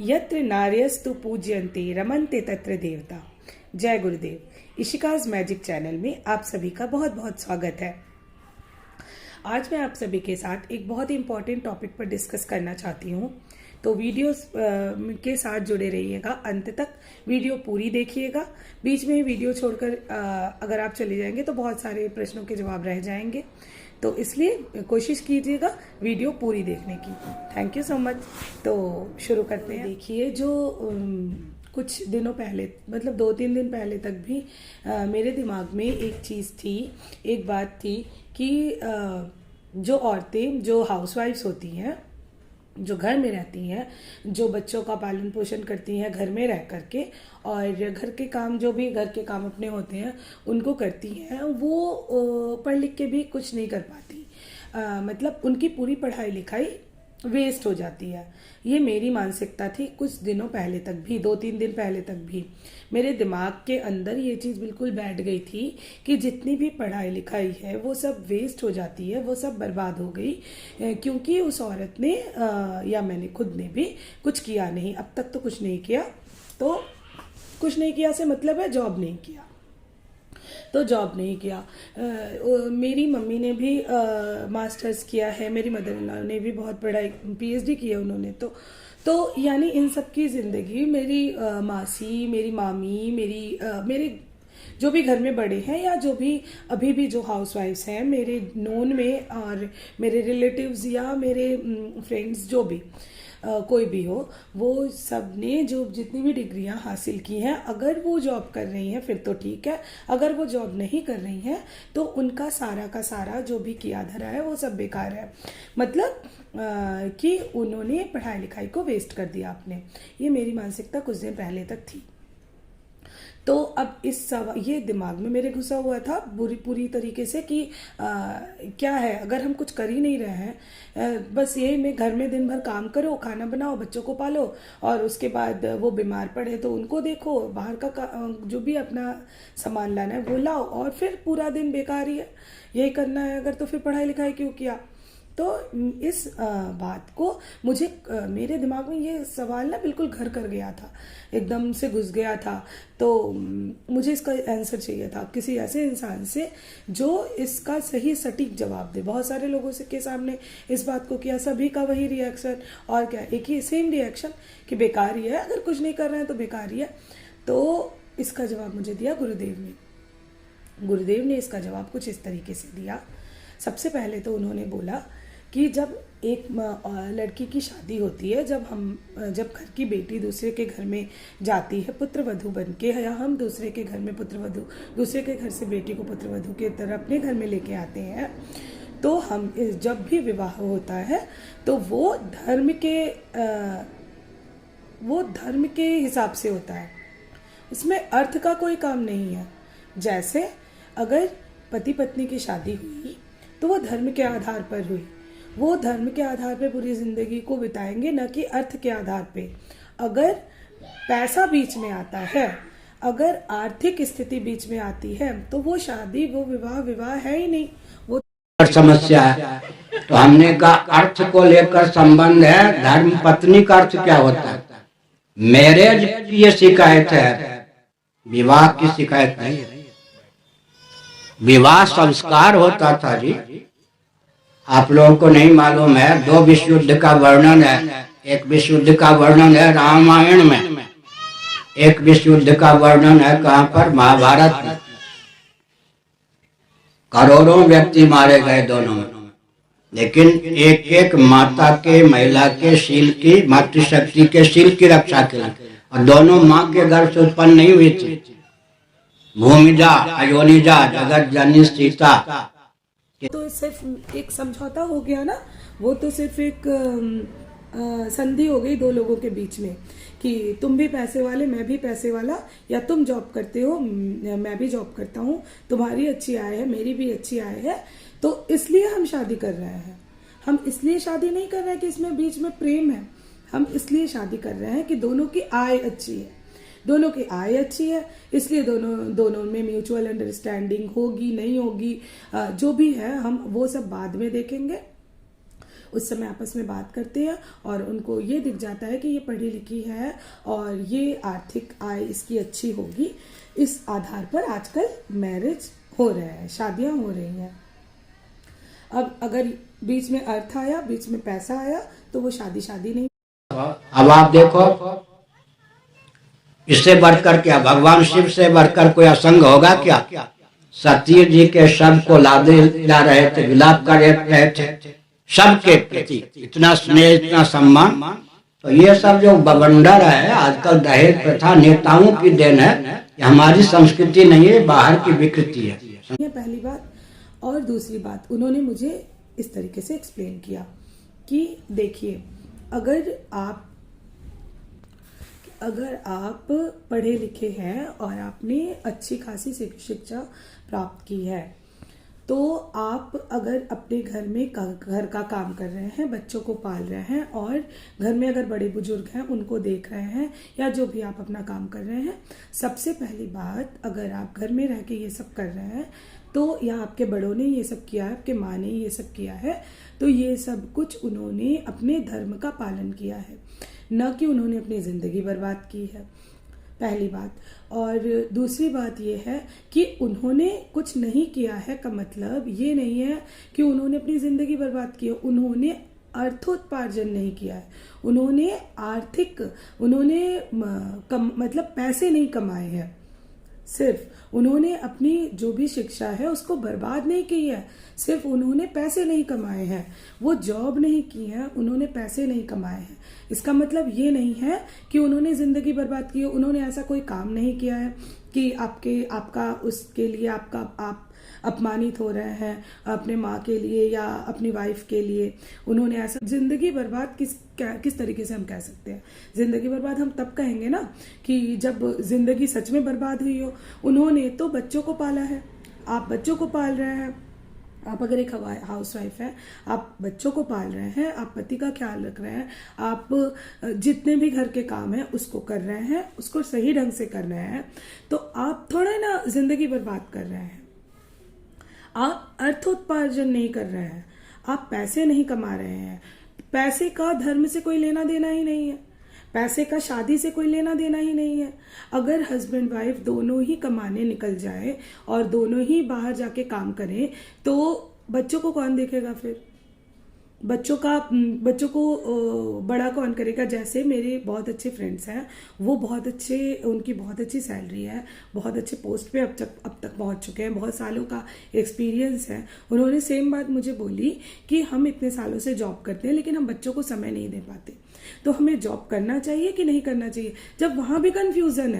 यत्र नार्यस्तु पूज्यन्ते रमन्ते तत्र देवता। जय गुरुदेव। इशिकाज मैजिक चैनल में आप सभी का बहुत बहुत स्वागत है। आज मैं आप सभी के साथ एक बहुत ही इम्पोर्टेंट टॉपिक पर डिस्कस करना चाहती हूँ, तो वीडियोस के साथ जुड़े रहिएगा, अंत तक वीडियो पूरी देखिएगा। बीच में वीडियो छोड़कर अगर आप चले जाएंगे तो बहुत सारे प्रश्नों के जवाब रह जाएंगे, तो इसलिए कोशिश कीजिएगा वीडियो पूरी देखने की। Thank you so much. तो शुरू करते हैं। देखिए, जो कुछ दिनों पहले, मतलब 2-3 दिन पहले तक भी मेरे दिमाग में एक चीज़ थी, एक बात थी कि जो औरतें, जो हाउसवाइफ्स होती हैं, जो घर में रहती हैं, जो बच्चों का पालन पोषण करती हैं घर में रह करके, और घर के काम, जो भी घर के काम अपने होते हैं उनको करती हैं, वो पढ़ लिख के भी कुछ नहीं कर पाती। मतलब उनकी पूरी पढ़ाई लिखाई वेस्ट हो जाती है। ये मेरी मानसिकता थी कुछ दिनों पहले तक भी, 2-3 दिन पहले तक भी मेरे दिमाग के अंदर ये चीज़ बिल्कुल बैठ गई थी कि जितनी भी पढ़ाई लिखाई है वो सब वेस्ट हो जाती है, वो सब बर्बाद हो गई, क्योंकि उस औरत ने या मैंने खुद ने भी कुछ किया नहीं, अब तक तो कुछ नहीं किया। तो कुछ नहीं किया से मतलब है जॉब नहीं किया, तो जॉब नहीं किया। मेरी मम्मी ने भी मास्टर्स किया है, मेरी मदर इन लॉ ने भी बहुत पढ़ाई, पीएचडी की है उन्होंने। तो यानी इन सब की ज़िंदगी, मेरी मासी, मेरी मामी, मेरे जो भी घर में बड़े हैं या जो भी अभी भी जो हाउसवाइफ्स हैं मेरे नोन में, और मेरे रिलेटिव्स या मेरे फ्रेंड्स, जो भी कोई भी हो, वो सब ने जो जितनी भी डिग्रियां हासिल की हैं, अगर वो जॉब कर रही हैं फिर तो ठीक है, अगर वो जॉब नहीं कर रही हैं तो उनका सारा का सारा जो भी किया धरा है वो सब बेकार है। मतलब कि उन्होंने पढ़ाई लिखाई को वेस्ट कर दिया आपने। ये मेरी मानसिकता कुछ दिन पहले तक थी। तो अब ये दिमाग में मेरे घुसा हुआ था पूरी तरीके से कि क्या है, अगर हम कुछ कर ही नहीं रहे हैं, बस ये में घर में दिन भर काम करो, खाना बनाओ, बच्चों को पालो, और उसके बाद वो बीमार पड़े तो उनको देखो, बाहर का जो भी अपना सामान लाना है वो लाओ, और फिर पूरा दिन बेकार ही है, यही करना है अगर, तो फिर पढ़ाई लिखाई क्यों किया। तो इस बात को मुझे, मेरे दिमाग में ये सवाल ना बिल्कुल घर कर गया था, एकदम से घुस गया था। तो मुझे इसका आंसर चाहिए था किसी ऐसे इंसान से जो इसका सही सटीक जवाब दे। बहुत सारे लोगों से के सामने इस बात को किया, सभी का वही रिएक्शन, और क्या, एक ही सेम रिएक्शन कि बेकार ही है, अगर कुछ नहीं कर रहे हैं तो बेकार ही है। तो इसका जवाब मुझे दिया गुरुदेव ने। गुरुदेव ने इसका जवाब कुछ इस तरीके से दिया। सबसे पहले तो उन्होंने बोला कि जब एक लड़की की शादी होती है, जब घर की बेटी दूसरे के घर में जाती है पुत्र वधू बन के, या हम दूसरे के घर में पुत्र वधू, दूसरे के घर से बेटी को पुत्र वधू की तरह अपने घर में लेके आते हैं, तो हम जब भी विवाह होता है तो वो धर्म के हिसाब से होता है, उसमें अर्थ का कोई काम नहीं है। जैसे अगर पति पत्नी की शादी हुई तो वो धर्म के आधार पर हुई, वो धर्म के आधार पे पूरी जिंदगी को बिताएंगे, न कि अर्थ के आधार पे। अगर पैसा बीच में आता है, अगर आर्थिक स्थिति बीच में आती है, तो वो शादी, वो विवाह है ही नहीं, वो समस्या है। तो हमने कहा अर्थ को लेकर संबंध है, धर्म पत्नी का अर्थ क्या होता है। मैरिज की ये शिकायत है, विवाह की शिकायत नहीं है। विवाह संस्कार होता था जी, आप लोगों को नहीं मालूम है। 2 विश्व युद्ध का वर्णन है। एक विश्व युद्ध का वर्णन है रामायण में, एक विश्व युद्ध का वर्णन है कहाँ पर, महाभारत में। करोड़ों व्यक्ति मारे गए दोनों में, लेकिन एक एक माता के, महिला के शील की, मातृशक्ति के शील की रक्षा के लिए, और दोनों माँ के गर्भ से उत्पन्न नहीं हुई थी। भूमिजा अयोनिजा जगत जननी सीता। तो सिर्फ एक समझौता हो गया ना, वो तो सिर्फ एक संधि हो गई 2 लोगों के बीच में कि तुम भी पैसे वाले, मैं भी पैसे वाला, या तुम जॉब करते हो, मैं भी जॉब करता हूँ, तुम्हारी अच्छी आय है, मेरी भी अच्छी आय है, तो इसलिए हम शादी कर रहे हैं। हम इसलिए शादी नहीं कर रहे हैं कि इसमें बीच में प्रेम है, हम इसलिए शादी कर रहे हैं कि दोनों की आय अच्छी है, दोनों की आय अच्छी है, इसलिए दोनों में म्यूचुअल अंडरस्टैंडिंग होगी नहीं होगी, जो भी है हम वो सब बाद में देखेंगे। उस समय आपस में बात करते हैं और उनको ये दिख जाता है कि ये पढ़ी लिखी है और ये आर्थिक आय इसकी अच्छी होगी, इस आधार पर आजकल मैरिज हो रहा है, शादियां हो रही हैं। अब अगर बीच में अर्थ आया, बीच में पैसा आया, तो वो शादी नहीं। अब आप देखो, इससे बढ़कर क्या, भगवान शिव से बढ़कर कोई असंग होगा क्या? सती जी के शव को ला रहे थे, विलाप कर रहे थे, सबके प्रति इतना स्नेह, इतना सम्मान। तो ये सब जो बवंडर है आजकल, दहेज प्रथा नेताओं की देन है, हमारी संस्कृति नहीं है, बाहर की विकृति है। ये पहली बात। और दूसरी बात, उन्होंने मुझे इस तरीके से एक्सप्लेन किया कि देखिए, अगर आप पढ़े लिखे हैं और आपने अच्छी खासी शिक्षा प्राप्त की है, तो आप अगर अपने घर का काम कर रहे हैं, बच्चों को पाल रहे हैं और घर में अगर बड़े बुजुर्ग हैं उनको देख रहे हैं, या जो भी आप अपना काम कर रहे हैं, सबसे पहली बात, अगर आप घर में रह के ये सब कर रहे हैं, तो या आपके बड़ों ने ये सब किया है, आपके माँ ने ये सब किया है, तो ये सब कुछ उन्होंने अपने धर्म का पालन किया है, न कि उन्होंने अपनी ज़िंदगी बर्बाद की है, पहली बात। और दूसरी बात ये है कि उन्होंने कुछ नहीं किया है का मतलब ये नहीं है कि उन्होंने अपनी ज़िंदगी बर्बाद की है, उन्होंने अर्थोत्पार्जन नहीं किया है, उन्होंने मतलब पैसे नहीं कमाए हैं, सिर्फ उन्होंने अपनी जो भी शिक्षा है उसको बर्बाद नहीं की है, सिर्फ उन्होंने पैसे नहीं कमाए हैं, वो जॉब नहीं की है, उन्होंने पैसे नहीं कमाए हैं। इसका मतलब ये नहीं है कि उन्होंने जिंदगी बर्बाद की है, उन्होंने ऐसा कोई काम नहीं किया है कि आपका उसके लिए आप अपमानित हो रहे हैं अपने माँ के लिए या अपनी वाइफ के लिए, उन्होंने ऐसा जिंदगी बर्बाद किस तरीके से हम कह सकते हैं? जिंदगी बर्बाद हम तब कहेंगे ना कि जब जिंदगी सच में बर्बाद हुई हो। उन्होंने तो बच्चों को पाला है, आप बच्चों को पाल रहे हैं, आप अगर एक हाउस वाइफ है, आप बच्चों को पाल रहे हैं, आप पति का ख्याल रख रहे हैं, आप जितने भी घर के काम है उसको कर रहे हैं, उसको सही ढंग से कर रहे हैं, तो आप थोड़ा ना जिंदगी बर्बाद कर रहे हैं। आप अर्थोत्पार्जन नहीं कर रहे हैं, आप पैसे नहीं कमा रहे हैं। पैसे का धर्म से कोई लेना देना ही नहीं है, पैसे का शादी से कोई लेना देना ही नहीं है। अगर हस्बैंड वाइफ दोनों ही कमाने निकल जाए और दोनों ही बाहर जाके काम करें, तो बच्चों को कौन देखेगा फिर? बच्चों को बड़ा कौन करेगा? जैसे मेरे बहुत अच्छे फ्रेंड्स हैं, वो उनकी बहुत अच्छी सैलरी है, बहुत अच्छे पोस्ट पे अब तक पहुंच चुके हैं, बहुत सालों का एक्सपीरियंस है। उन्होंने सेम बात मुझे बोली कि हम इतने सालों से जॉब करते हैं लेकिन हम बच्चों को समय नहीं दे पाते, तो हमें जॉब करना चाहिए कि नहीं करना चाहिए? जब वहाँ भी कन्फ्यूज़न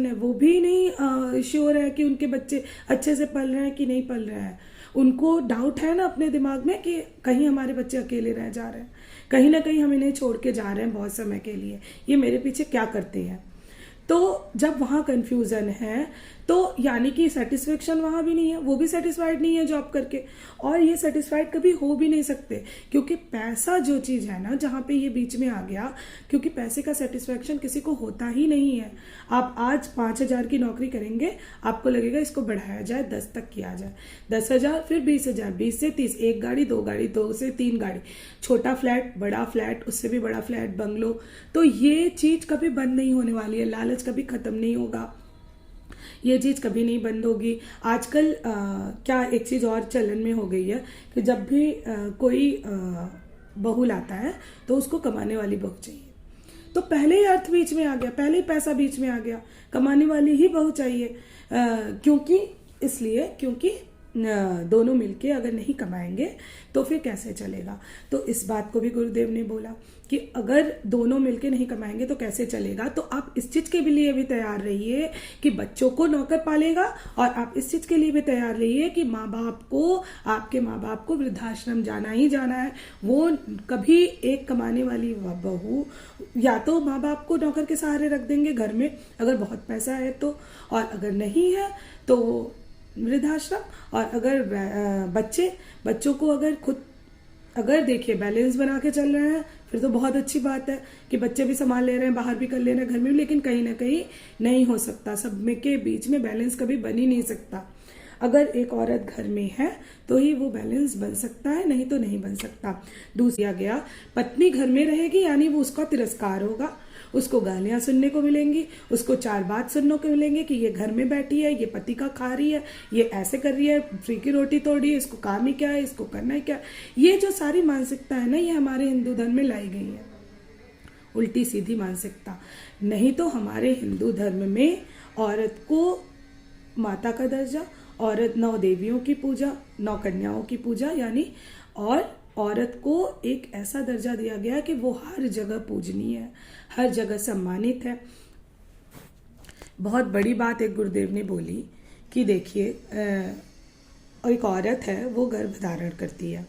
है, वो भी नहीं श्योर है कि उनके बच्चे अच्छे से पल रहे हैं कि नहीं पल रहे हैं। उनको डाउट है ना अपने दिमाग में कि कहीं हमारे बच्चे अकेले रह जा रहे हैं, कहीं ना कहीं हम इन्हें छोड़ के जा रहे हैं बहुत समय के लिए, ये मेरे पीछे क्या करते हैं? तो जब वहाँ कन्फ्यूज़न है तो यानी कि सेटिस्फेक्शन वहाँ भी नहीं है, वो भी सेटिस्फाइड नहीं है जॉब करके, और ये सेटिस्फाइड कभी हो भी नहीं सकते, क्योंकि पैसा जो चीज़ है ना, जहाँ पे ये बीच में आ गया, क्योंकि पैसे का सेटिस्फेक्शन किसी को होता ही नहीं है। आप आज 5,000 की नौकरी करेंगे, आपको लगेगा इसको बढ़ाया जाए, 10 तक किया जाए, 10,000 फिर 20,000, 20 से 30, 1 गाड़ी 2 गाड़ी, 2 से 3 गाड़ी, छोटा फ्लैट, बड़ा फ्लैट, उससे भी बड़ा फ्लैट, बंगलो। तो ये चीज़ कभी बंद नहीं होने वाली है, लालच कभी खत्म नहीं होगा, ये चीज़ कभी नहीं बंद होगी। आजकल क्या एक चीज़ और चलन में हो गई है कि जब भी कोई बहू लाता है तो उसको कमाने वाली बहू चाहिए। तो पहले ही अर्थ बीच में आ गया, पहले ही पैसा बीच में आ गया, कमाने वाली ही बहू चाहिए। क्योंकि दोनों मिलके अगर नहीं कमाएंगे तो फिर कैसे चलेगा? तो इस बात को भी गुरुदेव ने बोला कि अगर दोनों मिलके नहीं कमाएंगे तो कैसे चलेगा। तो आप इस चीज के लिए भी तैयार रहिए कि बच्चों को नौकर पालेगा, और आप इस चीज के लिए भी तैयार रहिए कि आपके माँ बाप को वृद्धाश्रम जाना ही जाना है। वो कभी एक कमाने वाली बहू या तो माँ बाप को नौकर के सहारे रख देंगे घर में अगर बहुत पैसा है तो, और अगर नहीं है तो वृद्धाश्रम। और अगर बच्चों को अगर देखिए बैलेंस बना के चल रहे हैं फिर तो बहुत अच्छी बात है कि बच्चे भी संभाल ले रहे हैं, बाहर भी कर ले रहे हैं, घर में भी। लेकिन कहीं ना कहीं नहीं हो सकता, सब में के बीच में बैलेंस कभी बन ही नहीं सकता। अगर एक औरत घर में है तो ही वो बैलेंस बन सकता है, नहीं तो नहीं बन सकता। दूसरा गया, पत्नी घर में रहेगी यानी वो उसका तिरस्कार होगा, उसको गालियां सुनने को मिलेंगी, उसको चार बात सुनने को मिलेंगे कि ये घर में बैठी है, ये पति का खा रही है, ये ऐसे कर रही है, फ्री की रोटी तोड़ रही है, इसको काम ही क्या है, इसको करना ही क्या है। ये जो सारी मानसिकता है ना, ये हमारे हिंदू धर्म में लाई गई है, उल्टी सीधी मानसिकता। नहीं तो हमारे हिंदू धर्म में औरत को माता का दर्जा, औरत 9 देवियों की पूजा, 9 कन्याओं की पूजा यानी, और औरत को एक ऐसा दर्जा दिया गया कि वो हर जगह पूजनीय है, हर जगह सम्मानित है। बहुत बड़ी बात एक गुरुदेव ने बोली कि देखिए, एक औरत है वो गर्भ धारण करती है।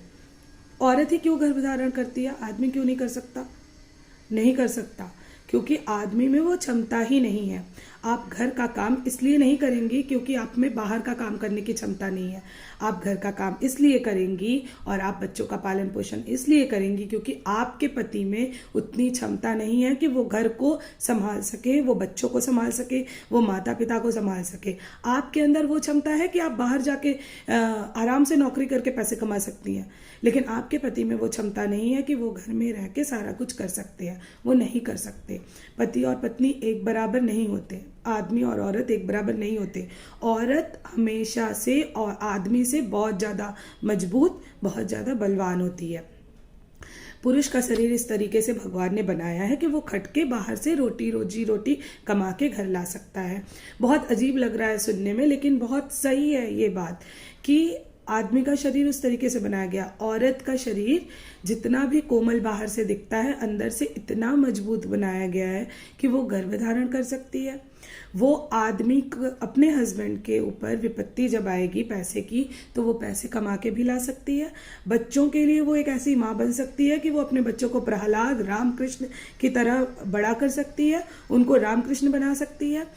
औरत ही क्यों गर्भ धारण करती है, आदमी क्यों नहीं कर सकता? नहीं कर सकता, क्योंकि आदमी में वो क्षमता ही नहीं है। आप घर का काम इसलिए नहीं करेंगी क्योंकि आप में बाहर का काम करने की क्षमता नहीं है। आप घर का काम इसलिए करेंगी और आप बच्चों का पालन पोषण इसलिए करेंगी क्योंकि आपके पति में उतनी क्षमता नहीं है कि वो घर को संभाल सके, वो बच्चों को संभाल सके, वो माता पिता को संभाल सके। आपके अंदर वो क्षमता है कि आप बाहर जाके आराम से नौकरी करके पैसे कमा सकती हैं, लेकिन आपके पति में वो क्षमता नहीं है कि वो घर में रह के सारा कुछ कर सकते हैं। वो नहीं कर सकते। पति और पत्नी एक बराबर नहीं होते, आदमी और औरत एक बराबर नहीं होते। औरत हमेशा से और आदमी से बहुत ज़्यादा मजबूत, बहुत ज़्यादा बलवान होती है। पुरुष का शरीर इस तरीके से भगवान ने बनाया है कि वो खटके बाहर से रोजी रोटी कमा के घर ला सकता है। बहुत अजीब लग रहा है सुनने में, लेकिन बहुत सही है ये बात कि आदमी का शरीर उस तरीके से बनाया गया। औरत का शरीर जितना भी कोमल बाहर से दिखता है, अंदर से इतना मजबूत बनाया गया है कि वो गर्भ धारण कर सकती है। वो आदमी अपने हस्बैंड के ऊपर विपत्ति जब आएगी पैसे की, तो वो पैसे कमा के भी ला सकती है। बच्चों के लिए वो एक ऐसी माँ बन सकती है कि वो अपने बच्चों को प्रहलाद रामकृष्ण की तरह बड़ा कर सकती है, उनको रामकृष्ण बना सकती है।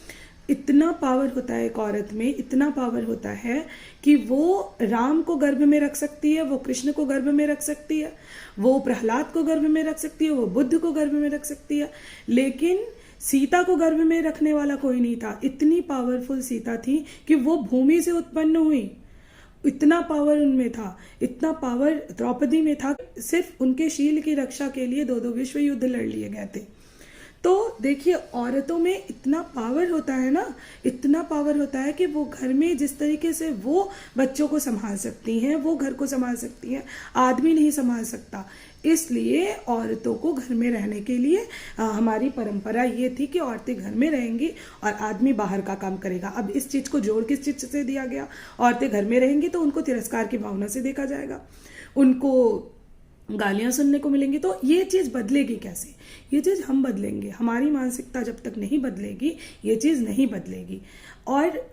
इतना पावर होता है एक औरत में, इतना पावर होता है कि वो राम को गर्भ में रख सकती है, वो कृष्ण को गर्भ में रख सकती है, वो प्रहलाद को गर्भ में रख सकती है, वो बुद्ध को गर्भ में रख सकती है। लेकिन सीता को गर्भ में रखने वाला कोई नहीं था। इतनी पावरफुल सीता थी कि वो भूमि से उत्पन्न हुई। इतना पावर उनमें था, इतना पावर द्रौपदी में था। सिर्फ उनके शील की रक्षा के लिए 2 विश्व युद्ध लड़ लिए गए थे। तो देखिए, औरतों में इतना पावर होता है ना, इतना पावर होता है कि वो घर में जिस तरीके से वो बच्चों को संभाल सकती हैं, वो घर को संभाल सकती हैं, आदमी नहीं संभाल सकता। इसलिए औरतों को घर में रहने के लिए हमारी परंपरा ये थी कि औरतें घर में रहेंगी और आदमी बाहर का काम करेगा। अब इस चीज को जोड़ किस चीज से दिया गया? औरतें घर में रहेंगी तो उनको तिरस्कार की भावना से देखा जाएगा, उनको गालियां सुनने को मिलेंगी। तो ये चीज बदलेगी कैसे? ये चीज हम बदलेंगे। हमारी मानसिकता जब तक नहीं बदलेगी, ये चीज नहीं बदलेगी। और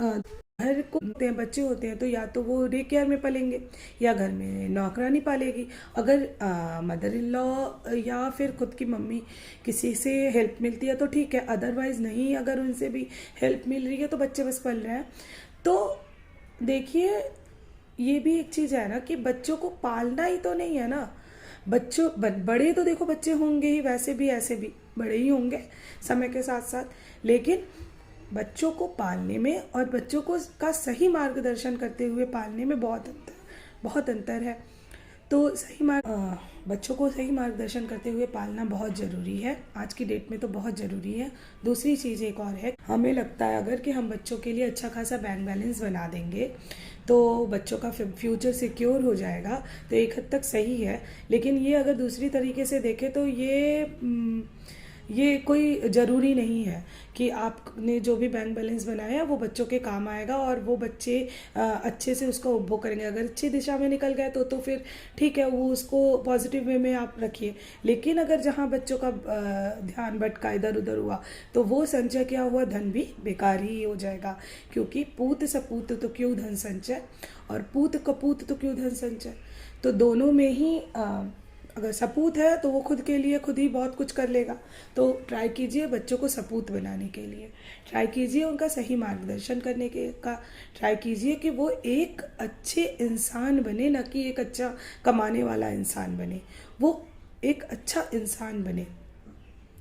घर को बच्चे होते हैं तो या तो वो डे केयर में पलेंगे या घर में नौकरानी पालेगी। अगर मदर इन लॉ या फिर खुद की मम्मी किसी से हेल्प मिलती है तो ठीक है, अदरवाइज नहीं, अगर उनसे भी हेल्प मिल रही है तो बच्चे बस पल रहे हैं। तो देखिए, ये भी एक चीज है ना कि बच्चों को पालना ही तो नहीं है ना। बच्चों बड़े तो देखो बच्चे होंगे ही, वैसे भी ऐसे भी बड़े ही होंगे समय के साथ साथ, लेकिन बच्चों को पालने में और बच्चों को का सही मार्गदर्शन करते हुए पालने में बहुत अंतर है। तो बच्चों को सही मार्गदर्शन करते हुए पालना बहुत ज़रूरी है, आज की डेट में तो बहुत ज़रूरी है। दूसरी चीज़ एक और है, हमें लगता है अगर कि हम बच्चों के लिए अच्छा खासा बैंक बैलेंस बना देंगे तो बच्चों का फ्यूचर सिक्योर हो जाएगा, तो एक हद तक सही है। लेकिन ये अगर दूसरी तरीके से देखें तो ये कोई ज़रूरी नहीं है कि आपने जो भी बैंक बैलेंस बनाया वो बच्चों के काम आएगा और वो बच्चे अच्छे से उसका उपभोग करेंगे। अगर अच्छी दिशा में निकल गए तो फिर ठीक है, वो उसको पॉजिटिव वे में आप रखिए। लेकिन अगर जहाँ बच्चों का ध्यान भटका, इधर उधर हुआ, तो वो संचय किया हुआ धन भी बेकार ही हो जाएगा। क्योंकि पूत सपूत तो क्यों धन संचय, और पूत कपूत तो क्यों धन संचय। तो दोनों में ही अगर सपूत है तो वो खुद के लिए खुद ही बहुत कुछ कर लेगा। तो ट्राई कीजिए बच्चों को सपूत बनाने के लिए, ट्राई कीजिए उनका सही मार्गदर्शन करने का ट्राई कीजिए कि वो एक अच्छे इंसान बने, न कि एक अच्छा कमाने वाला इंसान बने, वो एक अच्छा इंसान बने।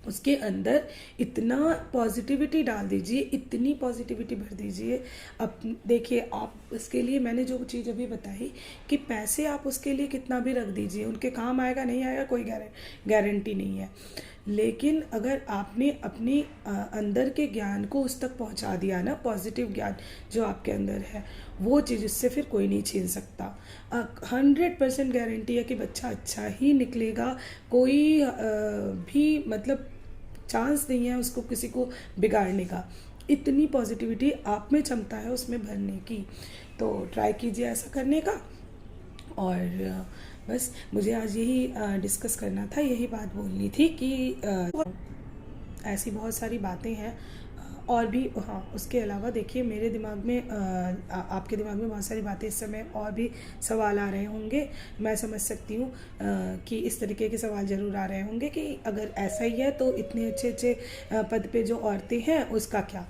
उसके अंदर इतना पॉजिटिविटी डाल दीजिए, इतनी पॉजिटिविटी भर दीजिए। अब देखिए, आप उसके लिए मैंने जो चीज़ अभी बताई कि पैसे आप उसके लिए कितना भी रख दीजिए, उनके काम आएगा नहीं आएगा कोई गारंटी नहीं है। लेकिन अगर आपने अपनी अंदर के ज्ञान को उस तक पहुंचा दिया ना, पॉजिटिव ज्ञान जो आपके अंदर है, वो चीज़ उससे फिर कोई नहीं छीन सकता। 100% गारंटी है कि बच्चा अच्छा ही निकलेगा। कोई भी मतलब चांस नहीं है उसको किसी को बिगाड़ने का। इतनी पॉजिटिविटी आप में क्षमता है उसमें भरने की। तो ट्राई कीजिए ऐसा करने का। और बस मुझे आज यही डिस्कस करना था, यही बात बोलनी थी कि ऐसी बहुत सारी बातें हैं और भी। हाँ, उसके अलावा देखिए मेरे दिमाग में आपके दिमाग में बहुत सारी बातें इस समय और भी सवाल आ रहे होंगे। मैं समझ सकती हूँ कि इस तरीके के सवाल ज़रूर आ रहे होंगे कि अगर ऐसा ही है तो इतने अच्छे अच्छे पद पे जो औरतें हैं उसका क्या।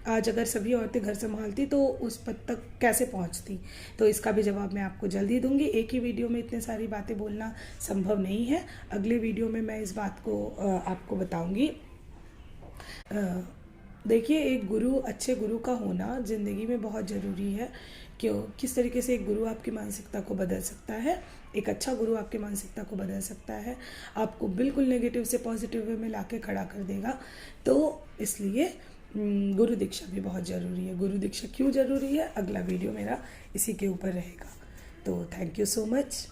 आज अगर सभी औरतें घर संभालती तो उस पद तक कैसे पहुंचती। तो इसका भी जवाब मैं आपको जल्दी दूंगी। एक ही वीडियो में इतने सारी बातें बोलना संभव नहीं है। अगले वीडियो में मैं इस बात को आपको बताऊंगी। देखिए, एक गुरु, अच्छे गुरु का होना ज़िंदगी में बहुत ज़रूरी है। क्यों, किस तरीके से एक गुरु आपकी मानसिकता को बदल सकता है। एक अच्छा गुरु आपकी मानसिकता को बदल सकता है, आपको बिल्कुल नेगेटिव से पॉजिटिव वे में लाके खड़ा कर देगा। तो इसलिए गुरु दीक्षा भी बहुत ज़रूरी है। गुरु दीक्षा क्यों ज़रूरी है, अगला वीडियो मेरा इसी के ऊपर रहेगा। तो थैंक यू सो मच।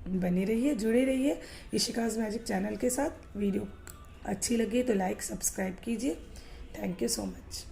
बने रहिए, जुड़े रहिए इशिकाज़ मैजिक चैनल के साथ। वीडियो अच्छी लगी तो लाइक सब्सक्राइब कीजिए। Thank you so much.